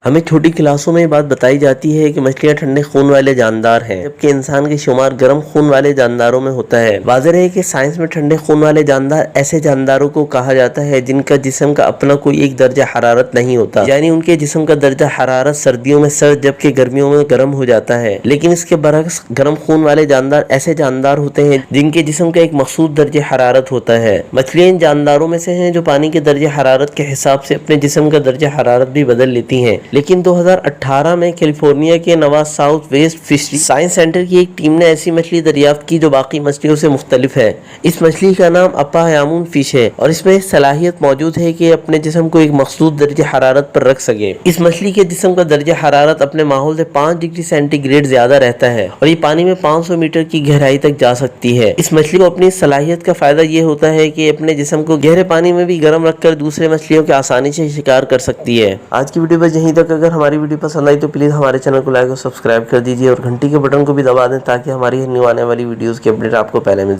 ہمیں چھوٹی کلاسوں میں یہ بات بتائی جاتی ہے کہ مچھلیاں ٹھنڈے خون والے جاندار ہیں، جبکہ انسان کے شمار گرم خون والے جانداروں میں ہوتا ہے۔ واضح ہے کہ سائنس میں ٹھنڈے خون والے جاندار ایسے جانداروں کو کہا جاتا ہے جن کا جسم کا اپنا کوئی ایک درجہ حرارت نہیں ہوتا، یعنی ان کے جسم کا درجہ حرارت سردیوں میں سرد جبکہ گرمیوں میں گرم ہو جاتا ہے۔ لیکن اس کے برعکس گرم خون والے جاندار ایسے جاندار ہوتے ہیں جن کے جسم کا ایک مخصوص درجہ حرارت ہوتا ہے۔ مچھلیاں ان جانداروں میں سے ہیں جو پانی کے درجہ حرارت کے حساب سے اپنے جسم کا درجہ حرارت بھی بدل لیتی ہیں۔ لیکن 2018 میں کیلیفورنیا کے نوا south waste fishery science centre کی ایک ٹیم نے ایسی مچھلی دریافت کی جو باقی مچھلیوں سے مختلف ہے۔ اس مچھلی کا نام اپا ہیامون فش ہے اور اس میں صلاحیت موجود ہے کہ اپنے جسم کو ایک مخصوص درجہ حرارت پر رکھ سکے۔ اس مچھلی کے جسم کا درجہ حرارت اپنے ماحول سے 5 ڈگری سینٹی گریڈ زیادہ رہتا ہے اور یہ پانی میں 500 میٹر کی گہرائی تک جا سکتی ہے۔ اس مچھلی کو اپنی صلاحیت کا فائدہ یہ ہوتا ہے کہ اپنے جسم کو گہرے پانی میں بھی گرم رکھ کر دوسرے مچھلیوں کے آسانی سے شکار کر سکتی ہے۔ آج کی ویڈیو بس یہیں تک۔ اگر ہماری ویڈیو پسند آئی تو پلیز ہمارے چینل کو لائک اور سبسکرائب کر دیجیے اور گھنٹی کے بٹن کو بھی دبا دیں تاکہ ہماری نیو آنے والی ویڈیوز کی اپڈیٹ آپ کو پہلے مل